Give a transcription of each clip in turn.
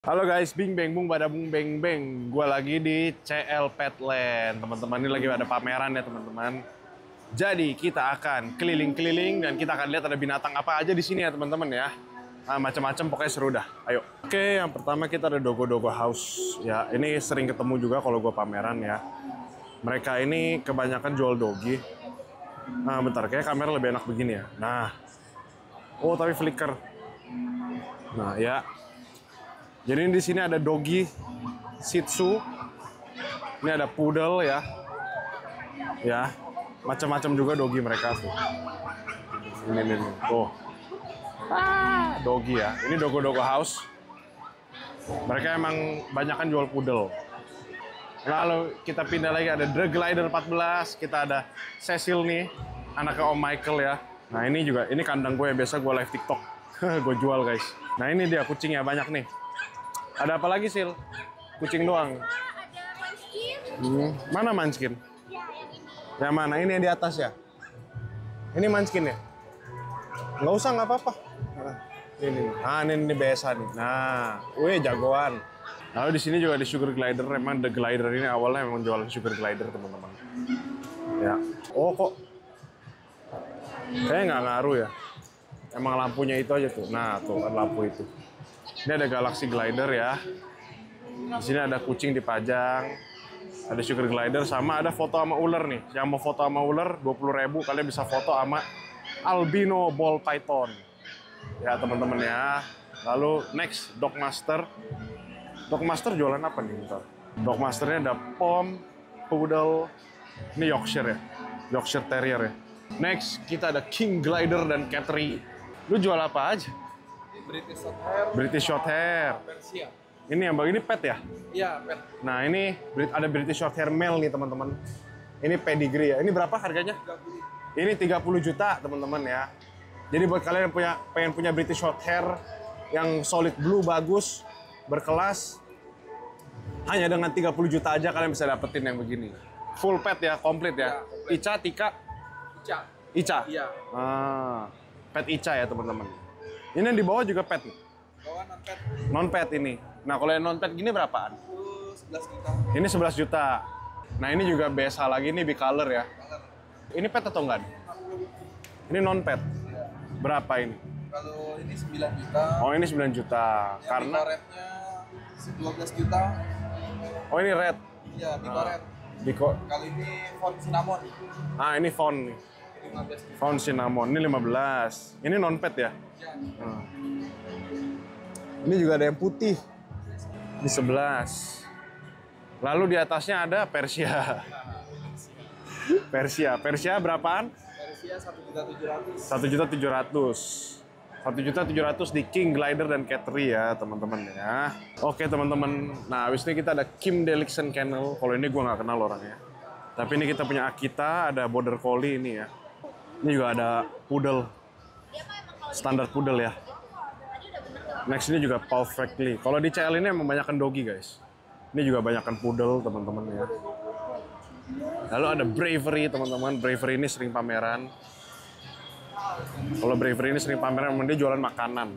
Halo guys, bing beng bung pada bung beng beng. Gua lagi di CL Petland. Teman-teman, ini lagi ada pameran ya, teman-teman. Jadi, kita akan keliling-keliling dan kita akan lihat ada binatang apa aja di sini ya, teman-teman ya. Nah, macam-macam, pokoknya seru dah. Ayo. Oke, yang pertama kita ada Dogo-Dogo House. Ya, ini sering ketemu juga kalau gua pameran ya. Mereka ini kebanyakan jual dogi. Nah, bentar, kayak kamera lebih enak begini ya. Nah. Oh, tapi flicker. Nah, ya. Jadi di sini ada dogi, Shih Tzu, ini ada poodle ya, macam-macam juga dogi mereka tuh. Ini, tuh, dogi ya. Ini Dogo-Dogo House. Mereka emang banyakan jual poodle. Lalu kita pindah lagi ada The Glider 14, kita ada Cecil nih, anaknya Om Michael ya. Nah ini juga, ini kandang gue yang biasa gue live TikTok, gue jual guys. Nah ini dia kucingnya banyak nih. Ada apa lagi, Sil? Kucing doang? Ada Munchkin. Mana Munchkin? Ya, yang ini. Yang mana? Ini yang di atas ya? Ini Munchkin ya? Nggak usah, nggak apa-apa. Ini. Ah, ini biasa nih. Nah, wih jagoan. Lalu di sini juga ada Sugar Glider. Emang The Glider ini awalnya memang jualan Sugar Glider, teman-teman. Ya. Oh, kok? Kayaknya nggak ngaruh ya. Emang lampunya itu aja tuh. Nah, tuh kan lampu itu. Ini ada Galaxy Glider ya. Di sini ada kucing dipajang. Ada Sugar Glider sama ada foto sama ular nih. Yang mau foto sama ular 20.000 kalian bisa foto sama albino ball python. Ya teman-teman ya. Lalu next Dog Master. Dog Master jualan apa nih bentar? Dog Masternya ada Pom, Poodle, ini Yorkshire ya. Yorkshire Terrier ya. Next kita ada King Glider dan Cattery. Lu jual apa aja? British Shorthair, British Shorthair. Persia. Ini yang ini pet ya? Iya, pet. Nah ini ada British Shorthair male nih teman-teman. Ini pedigree ya. Ini berapa harganya? 30. Ini 30 juta teman-teman ya. Jadi buat kalian yang pengen punya British Shorthair yang solid blue bagus, berkelas, hanya dengan 30 juta aja kalian bisa dapetin yang begini. Full pet ya, komplit ya. Ya, komplit. Ica, Tika, Ica. Ica. Iya. Pet Ica ya teman-teman. Ini yang di bawah juga pet nih. Bawah non pet Non pet ini. Nah kalau yang non pet gini berapaan? itu 11 juta. Ini 11 juta. Nah ini juga BSH lagi nih, bicolor ya. Color. Ini pet atau enggak? Ini non pet. Iya. Berapa ini? Kalau ini 9 juta. Oh ini 9 juta. Yang Karena Bicoretnya 12 juta. oh ini red. Iya, Bicoret. Biko. Kali ini font cinnamon Ah ini fawn nih. 15 juta. Fawn cinnamon ini 15. Ini non pet ya. Iya. Ini juga ada yang putih. Di 11. Lalu di atasnya ada Persia. Persia berapaan? Persia 1.700.000. 1.700.000. 1.700.000 di King Glider dan Cattery ya teman-teman ya. Oke teman-teman. Nah habis ini kita ada Kim Delikson Kennel. Kalau ini gue nggak kenal orangnya. Tapi ini kita punya Akita, ada Border Collie ini ya. Ini juga ada Poodle. Dia mah emang kalau Standar Poodle ya. tadi udah bener tuh. Next ini juga Perfectly. Kalau di CL ini emang banyakan dogi guys. Ini juga banyakan poodle teman-teman ya. Lalu ada Bravery teman-teman. Bravery ini sering pameran. Kalau Bravery ini sering pameran, dia jualan makanan.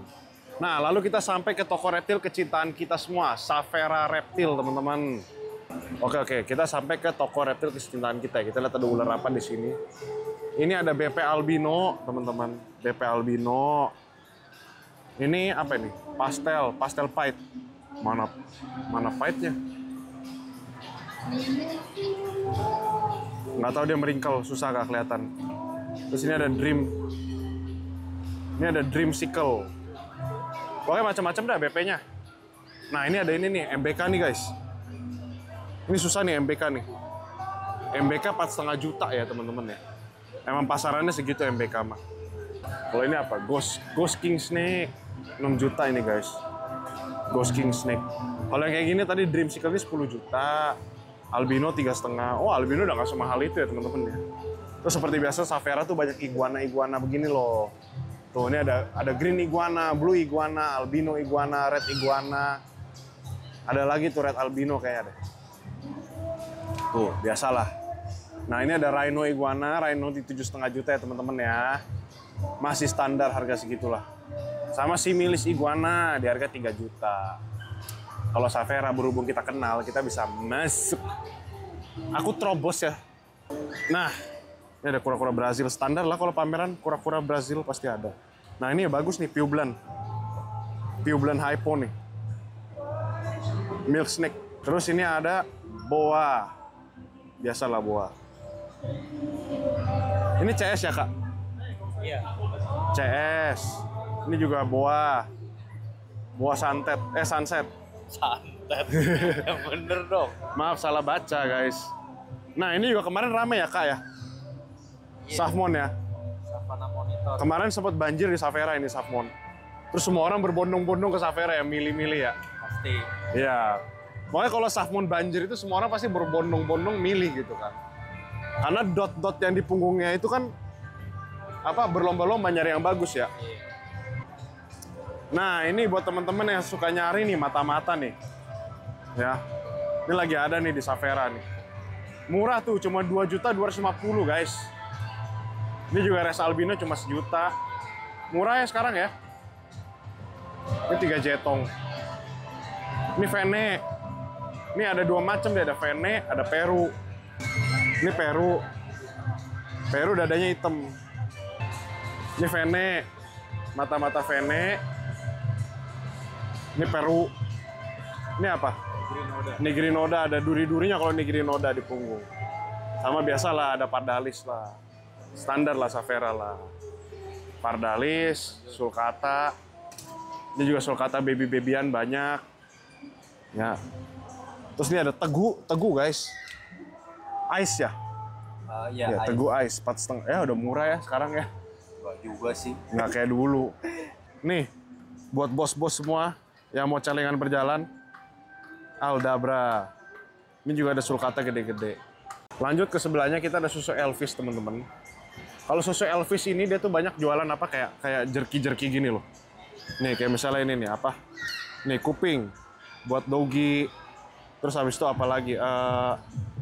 Nah lalu kita sampai ke toko reptil kecintaan kita semua, Savera Reptil teman-teman. Oke, kita sampai ke toko reptil kecintaan kita. Kita lihat ada ular apa di sini. Ini ada BP albino teman-teman. BP albino. Ini apa ini? Pastel pied. Mana pied-nya? Nggak tahu dia meringkel, susah nggak kelihatan. Terus ini ada Dreamsicle. Pokoknya macam-macam dah BP-nya. Nah ini ada ini nih, MBK nih guys. Ini susah nih MBK nih. MBK 4,5 juta ya teman-teman ya. Emang pasarannya segitu MBK mah. Kalau ini apa? Ghost King Snake 6 juta ini guys. Ghost King Snake. Kalau yang kayak gini tadi Dreamsicle ini 10 juta. Albino 3,5. Oh albino udah nggak semahal itu ya teman-teman ya. Terus seperti biasa Savera tuh banyak iguana begini loh. Tuh ini ada green iguana, blue iguana, albino iguana, red iguana. Ada lagi tuh red albino kayaknya deh. Tuh biasalah. Nah ini ada Rhino iguana, Rhino di 7,5 juta ya teman-teman ya. Masih standar harga segitulah. Sama Similis iguana di harga 3 juta. Kalau Savera berhubung kita kenal, kita bisa masuk. Aku terobos ya. Nah, ini ada kura-kura Brazil. Standar lah kalau pameran, kura-kura Brazil pasti ada. Nah ini ya bagus nih, Pueblan. Pueblan Hypo nih. Milk snake. Terus ini ada boa. Biasalah boa. Ini CS ya kak? Iya. CS. Ini juga boa. Boa sunset. Sunset. Santet. Yang bener dong. Maaf salah baca guys. Nah ini juga kemarin rame ya kak ya? Safmon ya? Savana monitor. Kemarin sempat banjir di Savera ini Safmon. Terus semua orang berbondong-bondong ke Savera ya, milih-milih ya. Pasti. Iya. Makanya kalau Safmon banjir itu semua orang pasti berbondong-bondong milih gitu kan. Karena dot-dot yang di punggungnya itu kan apa berlomba-lomba nyari yang bagus ya. Nah ini buat teman-teman yang suka nyari nih mata-mata nih. Ya. Ini lagi ada nih di Savera nih. Murah tuh cuma 2.250.000 guys. Ini juga res albino cuma 1 juta. Murah ya sekarang ya. Ini 3 jetong. Ini Vene. Ini ada 2 macam deh, ada Vene, ada Peru. Ini Peru. Peru dadanya hitam. Ini Vene. Mata-mata Vene. Ini Peru. Ini apa? Nigrinoda. Ada duri-durinya kalau Nigrinoda di punggung. Sama biasalah ada Pardalis lah. Standar lah Savera lah. Pardalis, sulcata. Ini juga sulcata baby-babyan banyak. Ya. Terus ini ada tegu guys. Ice ya? Iya. Ya, tegu ice 4,5. Ya udah murah ya sekarang ya. Enggak juga sih. Nggak kayak dulu. Nih, buat bos-bos semua yang mau celengan berjalan, Aldabra. Ini juga ada sulcata gede-gede. Lanjut ke sebelahnya kita ada susu Elvis teman-teman. Kalau susu Elvis ini dia tuh banyak jualan apa kayak jerky gini loh. Nih kayak misalnya ini nih apa? Nih kuping buat doggy. Terus habis itu apa lagi?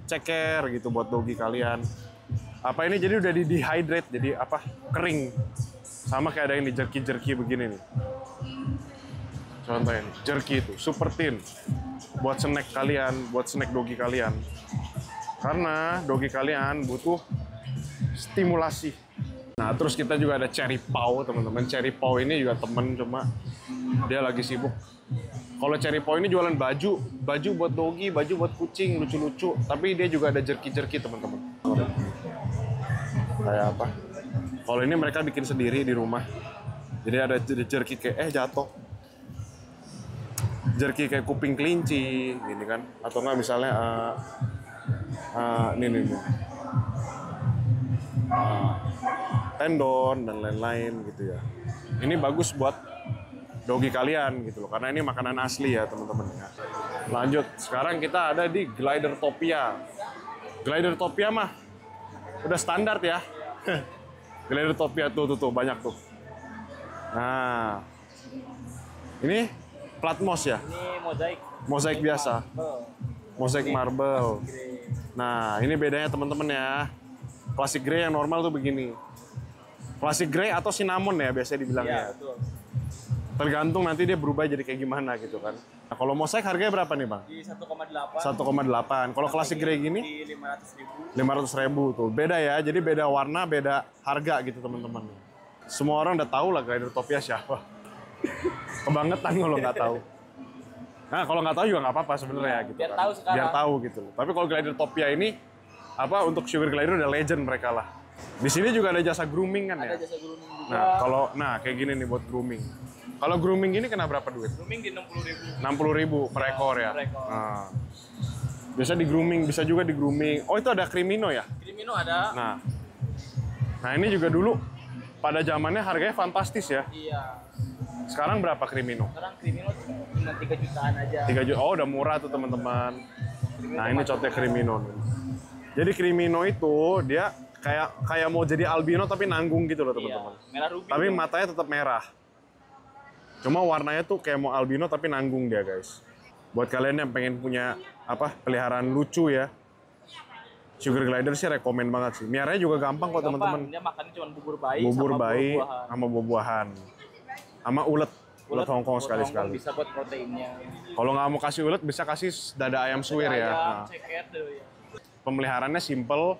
Ceker gitu buat doggy kalian. Apa ini jadi udah di dehydrate jadi apa? Kering. Sama kayak ada ini jerky begini nih. Contohnya nih, jerky itu super thin. Buat snack kalian, buat snack doggy kalian. Karena doggy kalian butuh stimulasi. Nah, terus kita juga ada Cherry Pau, teman-teman. Cherry Pau ini juga temen, cuma dia lagi sibuk. Kalau Cherry Pau ini jualan baju buat doggy, baju buat kucing, lucu-lucu. Tapi dia juga ada jerky teman-teman. Kayak apa? Kalau ini mereka bikin sendiri di rumah. Jadi ada jerky kayak jatuh. Jerky kayak kuping kelinci, gini kan? Atau enggak misalnya nih. Tendon dan lain-lain gitu ya. Ini bagus buat doggy kalian gitu loh, karena ini makanan asli ya teman-teman ya. Lanjut, sekarang kita ada di Glidertopia. Glidertopia mah udah standar ya. Glidertopia tuh banyak tuh. Nah, ini Platmos ya? Ini mozaik. Mozaik biasa. Mozaik marble. Nah, ini bedanya teman-teman ya. Classic grey yang normal tuh begini. Classic grey atau cinnamon ya biasanya dibilangnya. Iya, betul. Tergantung nanti dia berubah jadi kayak gimana gitu kan. Nah, kalau mozaik harganya berapa nih bang? Di 1,8. 1,8. Kalau classic grey gini? Di 500.000. 500.000 tuh. Beda ya, jadi beda warna, beda harga gitu teman-teman. Semua orang udah tahu lah Glidertopia siapa. Kebangetan kalau nggak tahu. Nah kalau nggak tahu juga nggak apa-apa sebenarnya gitu Biar kan. tahu sekarang. Biar tahu gitu. Tapi kalau Glidertopia ini apa untuk sugar glider udah legend mereka lah. Di sini juga ada jasa grooming kan ya. Ada jasa grooming juga. Nah kalau kayak gini nih buat grooming. Kalau grooming ini kena berapa duit? Grooming di 60.000. 60.000 per ekor ya. Per ekor. Nah, biasa di grooming, bisa juga di grooming. Oh itu ada Crimino ya? Crimino ada. Nah ini juga dulu pada zamannya harganya fantastis ya. Iya. Sekarang berapa Crimino? Sekarang Crimino cuma 3 jutaan aja. 3 juta. Oh udah murah tuh teman-teman. Nah ini contohnya Crimino nih. Jadi Crimino itu dia kayak mau jadi albino tapi nanggung gitu loh teman-teman. Iya. Merah ruby. Tapi matanya tetap merah. Cuma warnanya tuh kayak mau albino tapi nanggung dia guys. Buat kalian yang pengen punya peliharaan lucu ya. Sugar glider sih rekomen banget sih. Miaranya juga gampang kok teman-teman. Dia makannya cuma bubur bayi Bubur sama bayi buah-buahan. sama buah-buahan. Sama ulet. Ulet Hongkong Ulet sekali-sekali. Hongkong bisa buat proteinnya. Kalau nggak mau kasih ulet, bisa kasih dada ayam suwir ya. Ayam, Nah, ceket tuh ya. pemeliharaannya simple,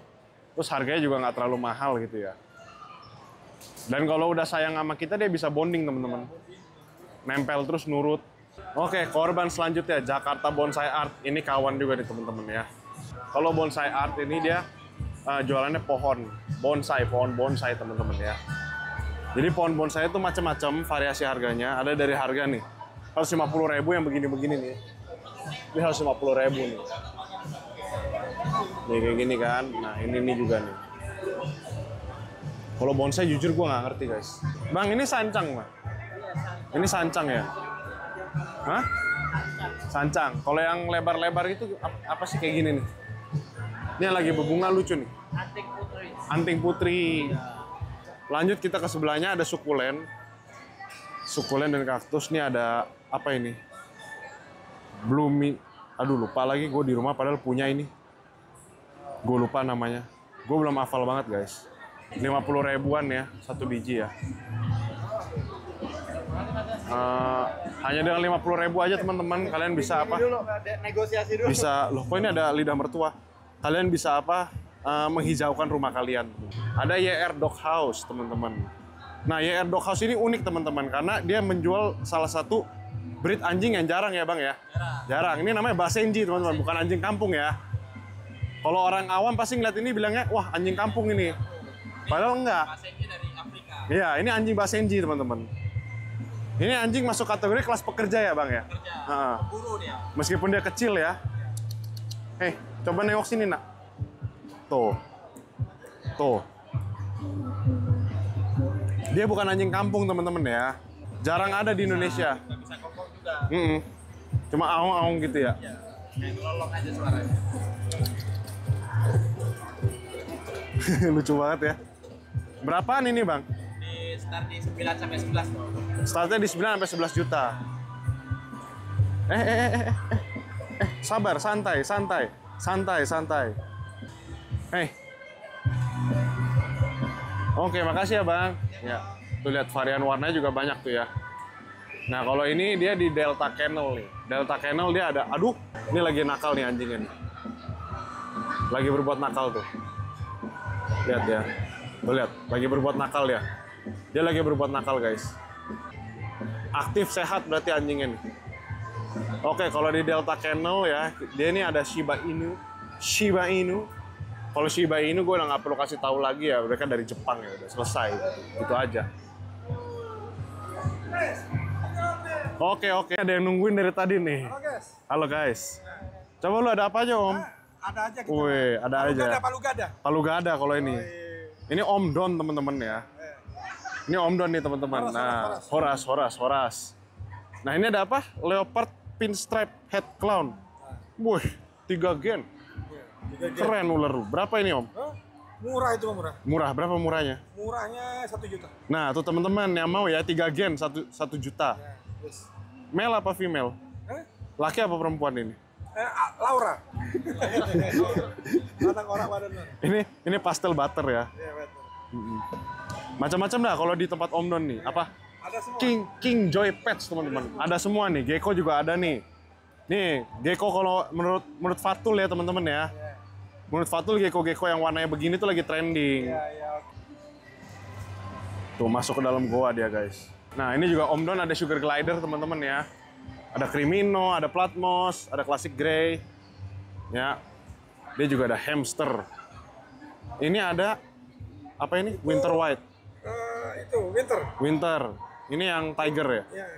terus harganya juga nggak terlalu mahal gitu ya. Dan kalau udah sayang sama kita, dia bisa bonding teman-teman. Nempel terus nurut. Oke, korban selanjutnya Jakarta Bonsai Art. Ini kawan juga nih teman-teman ya. Kalau Bonsai Art ini dia jualannya pohon bonsai, pohon bonsai teman-teman ya. Jadi pohon bonsai itu macam-macam variasi harganya. Ada dari harga nih 150.000 yang begini-begini nih. Ini 150.000 nih. Nih kayak gini kan. Nah ini juga nih. Kalau bonsai jujur gue nggak ngerti guys. Bang ini sancang Bang? Ini sancang ya? Hah? Sancang. Kalau yang lebar-lebar itu apa sih kayak gini nih? Ini yang lagi berbunga lucu nih. Anting putri. Anting putri. Lanjut kita ke sebelahnya ada sukulen. Sukulen dan kaktus. Ini ada apa ini? Bloomy. Aduh lupa lagi gue di rumah padahal punya ini. Gue lupa namanya. Gue belum hafal banget guys. 50.000-an ya, satu biji ya. Hanya dengan 50.000 aja teman-teman, kalian bisa apa? Negosiasi dulu. Bisa, loh kok ini ada lidah mertua? Kalian bisa apa? Menghijaukan rumah kalian. Ada YR Dog House teman-teman. Nah YR Dog House ini unik teman-teman karena dia menjual salah satu breed anjing yang jarang ya bang ya. Jarang. Ini namanya Basenji teman-teman, bukan anjing kampung ya. Kalau orang awam pasti ngeliat ini bilangnya wah anjing kampung ini. Padahal enggak. Basenji dari Afrika. Iya, ini anjing Basenji teman-teman. Ini anjing masuk kategori kelas pekerja ya bang ya. Kerja. Buru dia. Meskipun dia kecil ya. Coba nengok sini nak. Tuh. Dia bukan anjing kampung teman-teman ya. Jarang ada di Indonesia. Nggak bisa kokok juga. Cuma aung-aung gitu ya. Ya. Kayak lolong aja suaranya. Lucu banget ya. Berapaan ini bang? Di start di 9 sampai 11 tuh. Startnya di 9 sampai 11 juta. Sabar, santai. Oke, makasih ya bang. Ya, tuh lihat varian warnanya juga banyak tuh ya. Nah kalau ini dia di Delta Kennel nih. Delta Kennel dia ada, aduh, ini lagi nakal nih anjingnya nih. Lagi berbuat nakal tuh. Lihat ya, tuh lihat, lagi berbuat nakal ya. Dia lagi berbuat nakal guys. Aktif sehat berarti anjingnya nih. Oke, kalau di Delta Kennel ya, dia ini ada Shiba Inu. Kalau Shiba Inu gue udah nggak perlu kasih tahu lagi ya, mereka dari Jepang ya, udah selesai gitu aja. Oke, ada yang nungguin dari tadi nih. Halo guys. Coba lu ada apa aja om? Ada aja kita. Wih, ada aja. Palu gada. Palu gada kalau ini. Ini Om Don teman-teman ya. Ini Om Don nih teman-teman. Nah, Horas. Nah ini ada apa? Leopard Pinstripe Head Clown. Wih, 3 gen. Keren ular. Berapa ini Om? Murah itu murah. Murah, berapa murahnya? Murahnya 1 juta. Nah tuh teman-teman yang mau ya 3 gen 1 juta. Yes. Male apa female? Laki apa perempuan ini? Laura. Anak orang badan. Ini pastel butter ya. Iya betul. Macam-macam dah kalau di tempat Om Don nih. Apa? Ada semua. King Joy Pets teman-teman. Ada semua nih. Gecko juga ada nih. Nih Gecko kalau menurut Fatul ya teman-teman ya. Menurut Fatul gecko yang warnanya begini tuh lagi trending. Iya. Tuh masuk ke dalam goa dia guys. Nah ini juga Om Don ada Sugar Glider teman-teman ya. Ada Crimino, ada Platmos, ada Classic Grey. Ya. Dia juga ada hamster. Ini ada apa ini? Winter White. Itu winter. Ini yang tiger ya? Ya.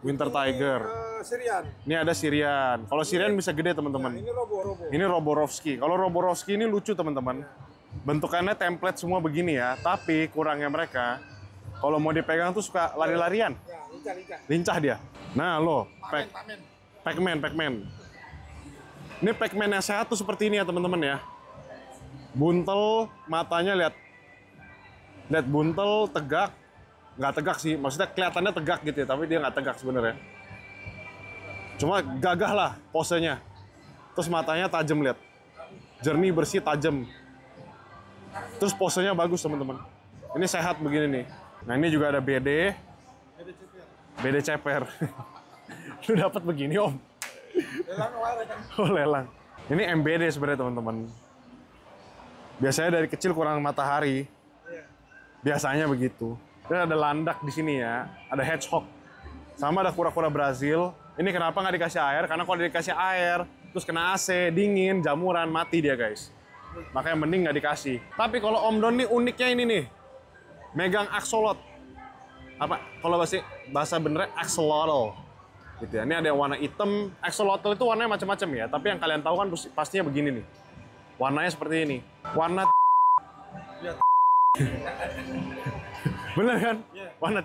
Winter Tiger. Syrian. Ini ada Syrian. Kalau Syrian bisa gede teman-teman. Ini robo. Ini Roborovski. Kalau Roborovski ini lucu teman-teman. Bentukannya template semua begini ya. Tapi kurangnya mereka, kalau mau dipegang tuh suka lari-larian. Ya, Lincah dia. Nah lo, Pamen. Pac-Man. Ini Pac-Man yang sehat tuh seperti ini ya teman-teman ya. Buntel, matanya lihat buntel, tegak. Nggak tegak sih, maksudnya kelihatannya tegak gitu ya, tapi dia nggak tegak sebenarnya. Cuma gagah lah posenya. Terus matanya tajam lihat. Jernih, bersih, tajam. Terus posenya bagus teman-teman. Ini sehat begini nih. Nah ini juga ada BD. BD ceper. Lu dapat begini om? Lelang kemarin kan. Oh lelang. Ini MBD sebenarnya teman-teman. Biasanya dari kecil kurang matahari. Iya. Biasanya begitu. Dan ada landak di sini ya. Ada hedgehog. Sama ada kura-kura Brazil. Ini kenapa nggak dikasih air? Karena kalau dikasih air, terus kena AC, dingin, jamuran, mati dia guys. Makanya mending nggak dikasih. Tapi kalau Om Don nih uniknya ini nih. Megang axolot. Apa? Kalau bahasa benernya axolotl. Gitu ya. Ini ada yang warna hitam. Axolotl itu warnanya macam-macam ya. Tapi yang kalian tahu kan pastinya begini nih. Warnanya seperti ini. Warna bener kan? Warna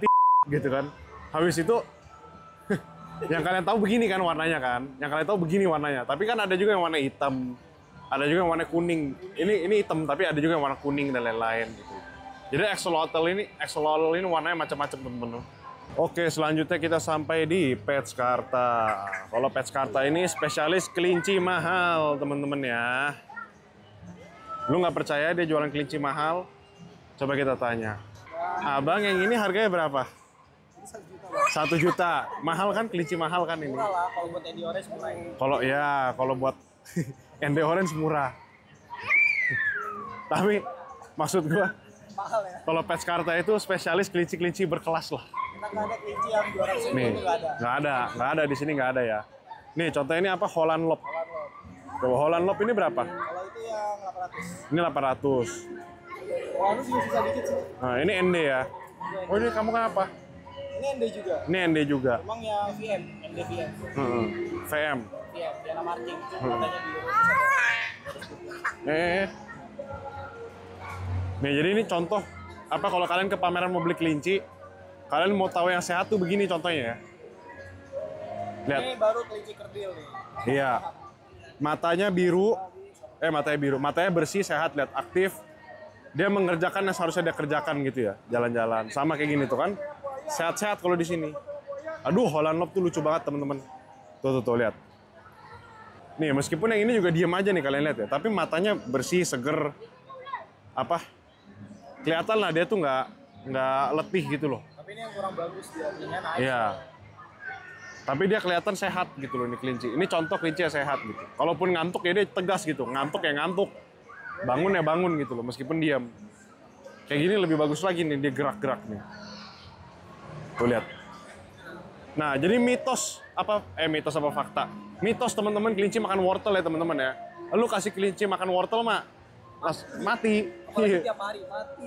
gitu kan. Habis itu yang kalian tahu begini kan warnanya kan. Yang kalian tahu begini warnanya. Tapi kan ada juga yang warna hitam. Ada juga yang warna kuning. Ini hitam tapi ada juga yang warna kuning dan lain-lain gitu. Jadi axolotl ini warnanya macam-macam teman-teman. Oke, selanjutnya kita sampai di Petskarta. Kalau Petskarta ini spesialis kelinci mahal teman-teman ya. Lu nggak percaya dia jualan kelinci mahal? Coba kita tanya. Abang yang ini harganya berapa? 1 juta. Mahal kan, kelinci mahal kan ini? Murah lah, kalau buat Andy Orange murah. Kalau buat Ende Orange murah. Tapi maksud gua, Mahal ya. kalau Petskarta itu spesialis kelinci-kelinci berkelas lah. Kita nggak ada kelinci yang 200 Nih, itu nggak ada. nggak ada di sini nggak ada ya. Nih contohnya ini apa? Holland Lop. Coba Holland Lop ini berapa? Kalau itu yang 800. Ini 800. Kalau juga sisa dikit sih. Nah ini ND ya. Oh ini kamu kan apa? Ini ND juga. Ini ND juga. Emang yang VM, ND VM. VM. VM, Diana Marking. Katanya di Nih jadi ini contoh apa kalau kalian ke pameran mau beli kelinci, kalian mau tahu yang sehat tuh begini contohnya ya. Lihat. Ini baru kelinci kerdil nih. Iya. Matanya biru. Matanya bersih, sehat, lihat aktif. Dia mengerjakan yang seharusnya dia kerjakan gitu ya, jalan-jalan. Sama kayak gini tuh kan. Sehat-sehat kalau di sini. Aduh, Holland Lop tuh lucu banget, teman-teman. Tuh, lihat. Nih, meskipun yang ini juga diem aja nih kalian lihat ya, tapi matanya bersih, seger. Apa? Kelihatan lah dia tuh nggak letih gitu loh. Tapi ini yang kurang bagus dia, ininya naik. Iya. Tapi dia kelihatan sehat gitu loh ini kelinci. Ini contoh kelinci yang sehat gitu. Kalaupun ngantuk ya dia tegas gitu. Ngantuk ya ngantuk. Bangun ya bangun gitu loh meskipun diam. Kayak gini lebih bagus lagi nih dia gerak-gerak nih. Tuh lihat. Nah, jadi mitos apa fakta? Mitos teman-teman kelinci makan wortel ya teman-teman ya. Lu kasih kelinci makan wortel mati. Apalagi tiap hari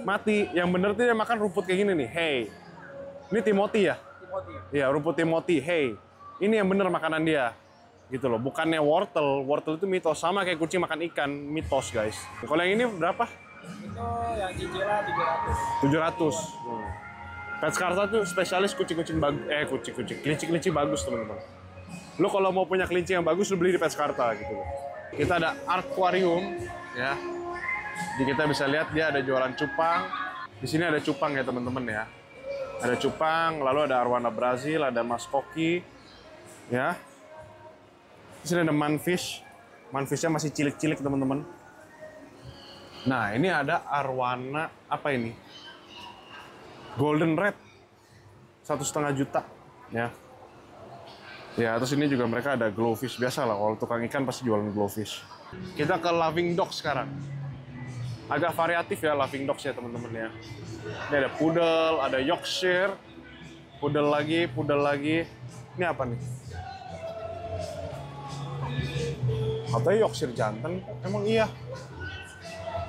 Mati. Yang bener tuh dia makan rumput kayak gini nih. Hey. Ini Timothy ya? Timothy. Iya, rumput Timothy. Hey. Ini yang bener makanan dia. Gitu loh, bukannya wortel. Wortel itu mitos, sama kayak kucing makan ikan, mitos guys. Kalau yang ini berapa? Itu yang cicilan 700. 700. Petskarta tuh spesialis kucing-kucing bagus, kelinci-kelinci bagus teman-teman. Lo kalau mau punya kelinci yang bagus, lo beli di Petskarta gitu loh. Kita ada aquarium, ya. Jadi kita bisa lihat dia ada jualan cupang. Di sini ada cupang ya teman-teman ya. Ada cupang, lalu ada arwana Brazil, ada maskoki, ya. Di sini ada manfish. Manfishnya masih cilik-cilik teman-teman. Nah ini ada arwana apa ini? Golden red, 1,5 juta, ya. Ya terus ini juga mereka ada glowfish biasa lah. Kalau tukang ikan pasti jualan glowfish. Kita ke loving dog sekarang. Agak variatif ya loving dogs ya teman-teman ya. Ini ada poodle, ada Yorkshire, poodle lagi. Ini apa nih? Katanya Yorkshire jantan, emang iya?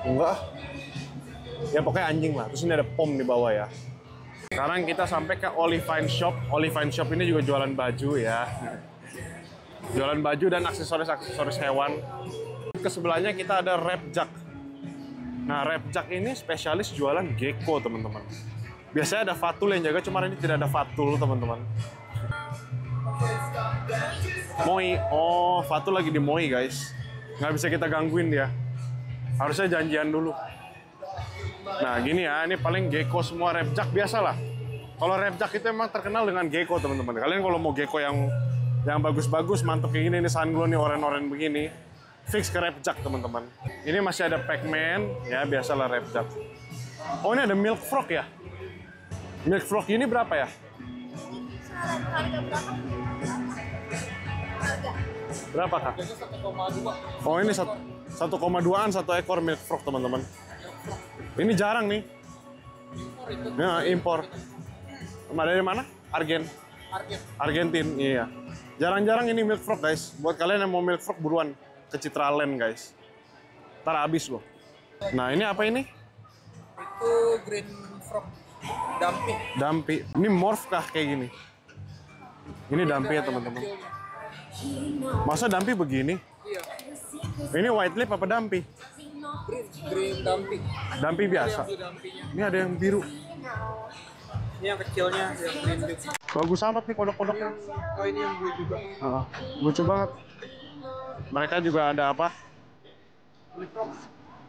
Enggak. Ya pokoknya anjing lah. Terus ini ada pom di bawah ya. Sekarang kita sampai ke Olivine Shop. Olivine Shop ini juga jualan baju ya. Jualan baju dan aksesoris hewan. Ke sebelahnya kita ada Repjack. Nah, Repjack ini spesialis jualan gecko, teman-teman. Biasanya ada Fatul yang jaga, cuma ini tidak ada Fatul, teman-teman. Moi. Oh, Fatul lagi di Moi, guys. Nggak bisa kita gangguin dia. Harusnya janjian dulu. Nah, gini ya. Ini paling gecko semua. Repjack biasalah. Kalau Repjack itu emang terkenal dengan gecko, teman-teman. Kalian kalau mau gecko yang bagus-bagus, mantap kayak gini, ini Sunglow nih, oren-oren begini. Fix ke Repjack, teman-teman. Ini masih ada Pac-Man, ya biasalah Repjack. Oh, ini ada Milk Frog ya? Milk Frog ini berapa ya? Harga berapa? Harga. Berapa kak? Biasanya 1,2. Oh ini 1,2an satu ekor milk frog teman-teman. Ini jarang nih. Impor itu. Ya, impor. Dari mana? Argen. Argentin, iya. Jarang-jarang ini milk frog guys. Buat kalian yang mau milk frog buruan ke Citraland guys. Ntar habis loh. Nah ini apa ini? Itu green frog dumpy. Dampi. Ini morph kah kayak gini? Ini dampi ya teman-teman. Masa dampi begini? Iya. Ini white lip apa dampi? Green dumpy. Dampi biasa. Yang dumpy-nya. Ini ada yang biru. Ini yang kecilnya, yang green dumpy. Bagus amat nih kodok-kodoknya. Oh ini yang blue juga. Lucu banget. Mereka juga ada apa?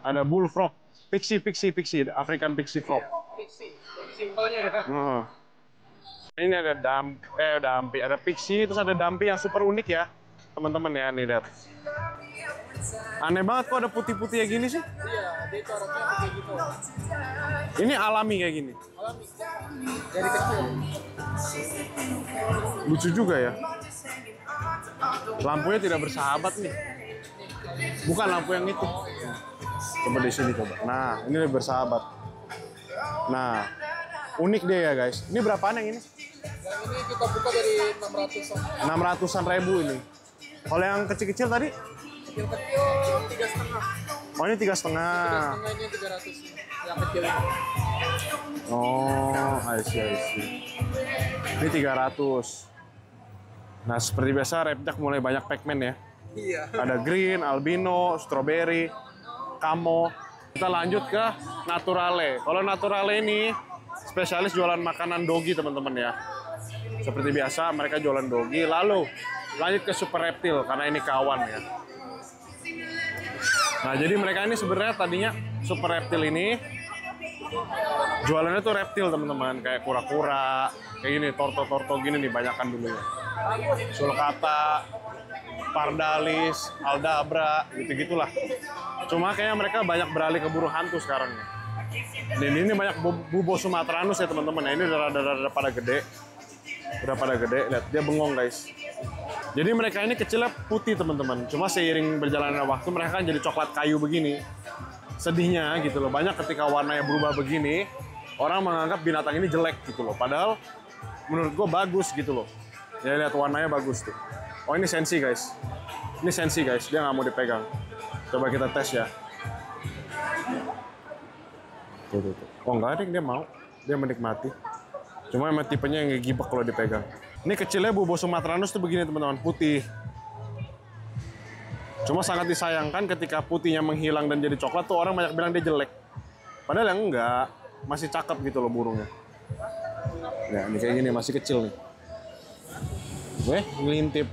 Ada bullfrog. Pixie, African pixie frog. Simpelnya ya. Ini ada dampi, ada pixie, terus ada dampi yang super unik ya, teman-teman ya, nih lihat. Aneh banget kok ada putih-putih kayak gini sih. Iya, dia coraknya kayak gitu. Ini alami kayak gini. Alami. Dari kecil. Lucu juga ya. Lampunya tidak bersahabat nih. Bukan lampu yang itu. Coba di sini coba. Nah, ini lebih bersahabat. Nah, unik dia ya guys. Ini berapaan yang ini? Yang ini kita buka dari 600-an. 600-an ribu ini. Kalau yang kecil-kecil tadi? Kecil-kecil 3,5. Oh ini 3,5. 3,5 ini 300. Yang kecil ini. Oh, I see. Ini 300. Nah, seperti biasa Repjack mulai banyak Pac-Man ya. Iya. Ada green, albino, strawberry, camo. Kita lanjut ke Naturale. Kalau Naturale ini spesialis jualan makanan dogi teman-teman ya. Seperti biasa mereka jualan dogi. Lalu lanjut ke Super Reptil karena ini kawan ya. Nah jadi mereka ini sebenarnya tadinya Super Reptil ini jualannya tuh reptil teman-teman, kayak kura-kura, kayak gini, torto-torto gini nih banyakan dulu ya. Sulcata, Pardalis, Aldabra, gitu-gitulah. Cuma kayaknya mereka banyak beralih ke burung hantu sekarang nih. Dan ini banyak bubo sumatranus ya teman-teman. Nah, ini udah pada gede. Udah pada gede, lihat dia bengong guys. Jadi mereka ini kecilnya putih teman-teman. Cuma seiring berjalannya waktu mereka kan jadi coklat kayu begini. Sedihnya gitu loh. Banyak ketika warnanya berubah begini, orang menganggap binatang ini jelek gitu loh. Padahal menurut gue bagus gitu loh. Ya lihat warnanya bagus tuh. Oh ini sensi guys. Ini sensi guys. Dia nggak mau dipegang. Coba kita tes ya. Tuh. Oh nggak ada yang dia mau. Dia menikmati. Cuma emang tipenya yang ngegibek kalau dipegang. Ini kecilnya bubo sumatranus tuh begini teman-teman, putih. Cuma sangat disayangkan ketika putihnya menghilang dan jadi coklat tuh orang banyak bilang dia jelek. Padahal yang enggak, masih cakep gitu loh burungnya. Ya ini kayak gini masih kecil nih. Ngelintip.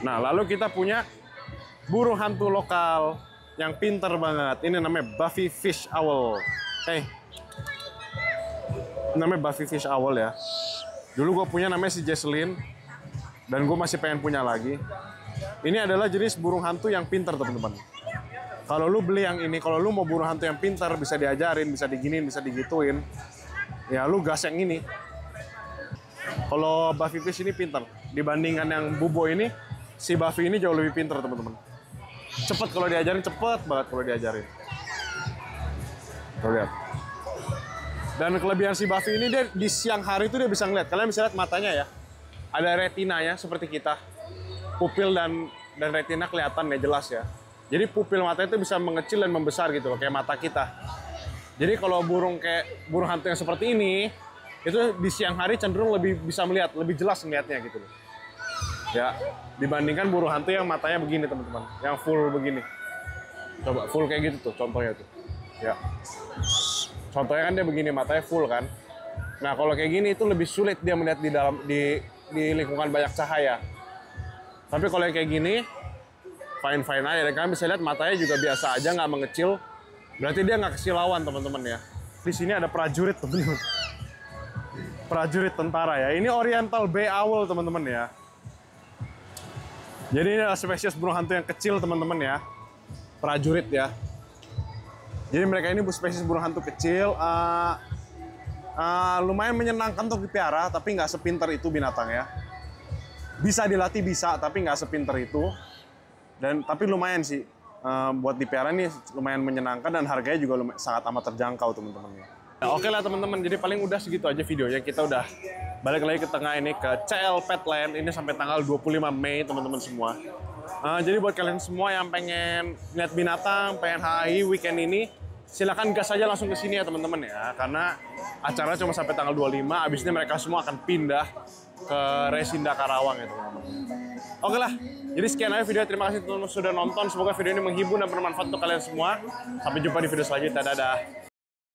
Nah lalu kita punya burung hantu lokal yang pinter banget. Ini namanya Buffy Fish Owl. Namanya Buffy Fish Owl ya. Dulu gue punya namanya si Jesslyn. Dan gue masih pengen punya lagi. Ini adalah jenis burung hantu yang pinter teman-teman. Kalau lu beli yang ini, kalau lu mau burung hantu yang pinter, bisa diajarin, bisa diginiin, bisa digituin. Ya lu gas yang ini. Kalau Buffy Fish ini pinter. Dibandingkan yang bubo ini, si Buffy ini jauh lebih pinter teman-teman. Cepet kalau diajarin, cepet banget kalau diajarin. Tuh lihat. Dan kelebihan si Buffy ini dia di siang hari itu dia bisa ngeliat. Kalian bisa lihat matanya ya. Ada retinanya seperti kita. Pupil dan retina kelihatan ya jelas ya. Jadi pupil mata itu bisa mengecil dan membesar gitu loh kayak mata kita. Jadi kalau burung hantu yang seperti ini itu di siang hari cenderung lebih bisa melihat, lebih jelas melihatnya gitu loh. Ya, dibandingkan burung hantu yang matanya begini teman-teman, yang full begini. Coba full kayak gitu tuh contohnya tuh. Ya. Contohnya kan dia begini, matanya full kan. Nah, kalau kayak gini itu lebih sulit dia melihat di lingkungan banyak cahaya. Tapi kalau yang kayak gini, fine-fine aja. Dan kalian bisa lihat matanya juga biasa aja, nggak mengecil. Berarti dia nggak kesilauan, teman-teman ya. Di sini ada prajurit, teman-teman. Prajurit tentara ya. Ini Oriental Bay Owl, teman-teman ya. Jadi ini adalah spesies burung hantu yang kecil, teman-teman ya. Prajurit ya. Jadi mereka ini spesies burung hantu kecil. lumayan menyenangkan untuk dipiara, tapi nggak sepinter itu binatang ya. Bisa dilatih bisa, tapi nggak sepinter itu. Tapi lumayan sih, buat dipiara nih lumayan menyenangkan dan harganya juga sangat amat terjangkau teman-teman. Ya, oke lah teman-teman, jadi paling udah segitu aja videonya. Kita udah balik lagi ke tengah ini, ke CL Petland. Ini sampai tanggal 25 Mei teman-teman semua. Jadi buat kalian semua yang pengen lihat binatang, pengen HI weekend ini, silakan gas aja langsung ke sini ya teman-teman ya. Karena acara cuma sampai tanggal 25, abis ini mereka semua akan pindah ke Resinda Karawang ya teman-teman. Oke lah, jadi sekian aja video. Terima kasih teman-teman sudah nonton. Semoga video ini menghibur dan bermanfaat untuk kalian semua. Sampai jumpa di video selanjutnya. Dadah.